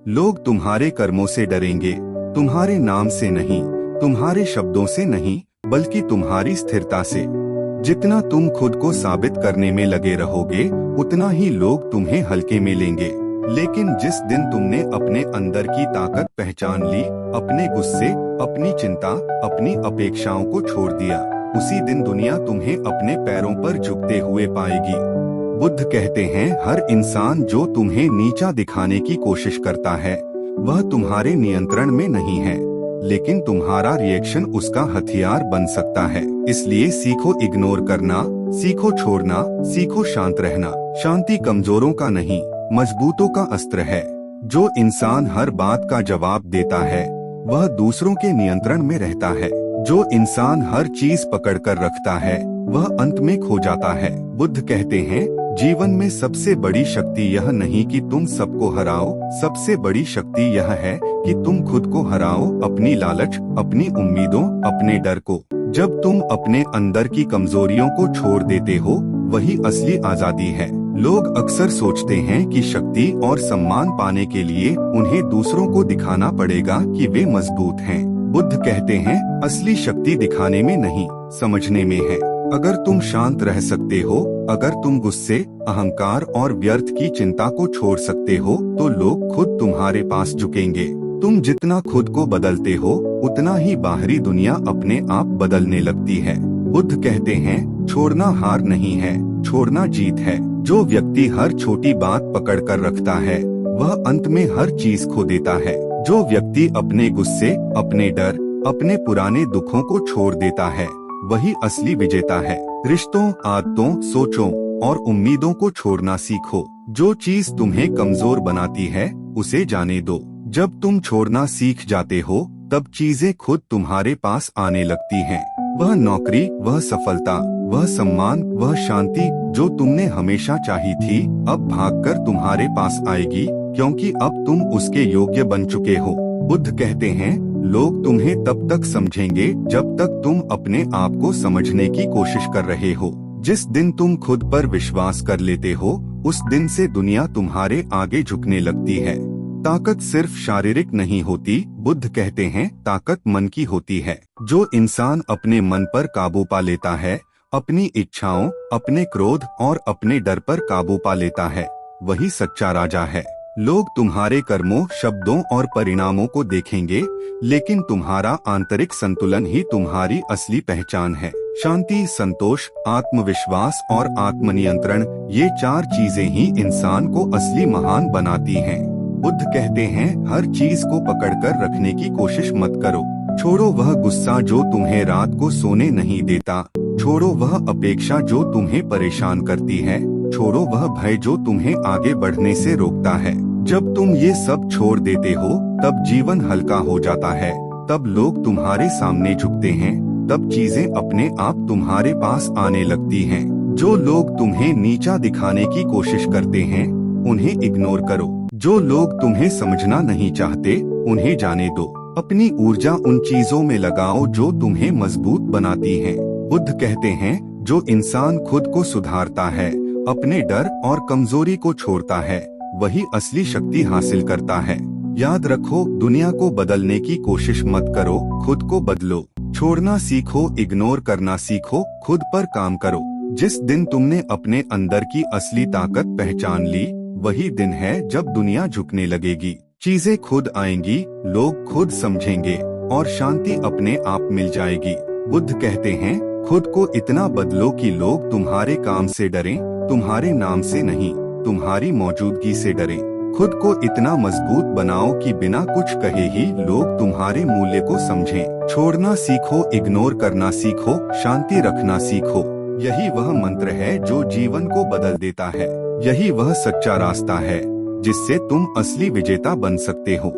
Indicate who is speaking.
Speaker 1: लोग तुम्हारे कर्मों से डरेंगे, तुम्हारे नाम से नहीं, तुम्हारे शब्दों से नहीं, बल्कि तुम्हारी स्थिरता से। जितना तुम खुद को साबित करने में लगे रहोगे, उतना ही लोग तुम्हें हल्के में लेंगे। लेकिन जिस दिन तुमने अपने अंदर की ताकत पहचान ली, अपने गुस्से, अपनी चिंता, अपनी अपेक्षाओं को छोड़ दिया, उसी दिन दुनिया तुम्हें अपने पैरों पर झुकते हुए पाएगी। बुद्ध कहते हैं, हर इंसान जो तुम्हें नीचा दिखाने की कोशिश करता है, वह तुम्हारे नियंत्रण में नहीं है, लेकिन तुम्हारा रिएक्शन उसका हथियार बन सकता है। इसलिए सीखो इग्नोर करना, सीखो छोड़ना, सीखो शांत रहना। शांति कमजोरों का नहीं, मजबूतों का अस्त्र है। जो इंसान हर बात का जवाब देता है, वह दूसरों के नियंत्रण में रहता है। जो इंसान हर चीज पकड़कर रखता है, वह अंत में खो जाता है। बुद्ध कहते हैं, जीवन में सबसे बड़ी शक्ति यह नहीं कि तुम सबको हराओ, सबसे बड़ी शक्ति यह है कि तुम खुद को हराओ, अपनी लालच, अपनी उम्मीदों, अपने डर को। जब तुम अपने अंदर की कमजोरियों को छोड़ देते हो, वही असली आजादी है। लोग अक्सर सोचते हैं कि शक्ति और सम्मान पाने के लिए उन्हें दूसरों को दिखाना पड़ेगा कि वे मजबूत हैं। बुद्ध कहते हैं, असली शक्ति दिखाने में नहीं, समझने में है। अगर तुम शांत रह सकते हो, अगर तुम गुस्से, अहंकार और व्यर्थ की चिंता को छोड़ सकते हो, तो लोग खुद तुम्हारे पास झुकेंगे। तुम जितना खुद को बदलते हो, उतना ही बाहरी दुनिया अपने आप बदलने लगती है। बुद्ध कहते हैं, छोड़ना हार नहीं है, छोड़ना जीत है। जो व्यक्ति हर छोटी बात पकड़ कर रखता है, वह अंत में हर चीज खो देता है। जो व्यक्ति अपने गुस्से, अपने डर, अपने पुराने दुखों को छोड़ देता है, वही असली विजेता है। रिश्तों, आदतों, सोचों और उम्मीदों को छोड़ना सीखो। जो चीज तुम्हें कमजोर बनाती है, उसे जाने दो। जब तुम छोड़ना सीख जाते हो, तब चीजें खुद तुम्हारे पास आने लगती हैं। वह नौकरी, वह सफलता, वह सम्मान, वह शांति जो तुमने हमेशा चाही थी, अब भागकर तुम्हारे पास आएगी, क्योंकि अब तुम उसके योग्य बन चुके हो। बुद्ध कहते हैं, लोग तुम्हें तब तक समझेंगे जब तक तुम अपने आप को समझने की कोशिश कर रहे हो। जिस दिन तुम खुद पर विश्वास कर लेते हो, उस दिन से दुनिया तुम्हारे आगे झुकने लगती है। ताकत सिर्फ शारीरिक नहीं होती, बुद्ध कहते हैं, ताकत मन की होती है। जो इंसान अपने मन पर काबू पा लेता है, अपनी इच्छाओं, अपने क्रोध और अपने डर पर काबू पा लेता है, वही सच्चा राजा है। लोग तुम्हारे कर्मों, शब्दों और परिणामों को देखेंगे, लेकिन तुम्हारा आंतरिक संतुलन ही तुम्हारी असली पहचान है। शांति, संतोष, आत्मविश्वास और आत्मनियंत्रण, ये चार चीजें ही इंसान को असली महान बनाती हैं। बुद्ध कहते हैं, हर चीज को पकड़कर रखने की कोशिश मत करो। छोड़ो वह गुस्सा जो तुम्हें रात को सोने नहीं देता, छोड़ो वह अपेक्षा जो तुम्हें परेशान करती है, छोड़ो वह भय जो तुम्हें आगे बढ़ने से रोकता है। जब तुम ये सब छोड़ देते हो, तब जीवन हल्का हो जाता है, तब लोग तुम्हारे सामने झुकते हैं, तब चीजें अपने आप तुम्हारे पास आने लगती हैं। जो लोग तुम्हें नीचा दिखाने की कोशिश करते हैं, उन्हें इग्नोर करो। जो लोग तुम्हें समझना नहीं चाहते, उन्हें जाने दो। अपनी ऊर्जा उन चीजों में लगाओ जो तुम्हें मजबूत बनाती हैं। बुद्ध कहते हैं, जो इंसान खुद को सुधारता है, अपने डर और कमजोरी को छोड़ता है, वही असली शक्ति हासिल करता है। याद रखो, दुनिया को बदलने की कोशिश मत करो, खुद को बदलो। छोड़ना सीखो, इग्नोर करना सीखो, खुद पर काम करो। जिस दिन तुमने अपने अंदर की असली ताकत पहचान ली, वही दिन है जब दुनिया झुकने लगेगी। चीजें खुद आएंगी, लोग खुद समझेंगे और शांति अपने आप मिल जाएगी। बुद्ध कहते हैं, खुद को इतना बदलो कि लोग तुम्हारे काम से डरें, तुम्हारे नाम से नहीं, तुम्हारी मौजूदगी से डरें। खुद को इतना मजबूत बनाओ कि बिना कुछ कहे ही लोग तुम्हारे मूल्य को समझें। छोड़ना सीखो, इग्नोर करना सीखो, शांति रखना सीखो। यही वह मंत्र है जो जीवन को बदल देता है। यही वह सच्चा रास्ता है जिससे तुम असली विजेता बन सकते हो।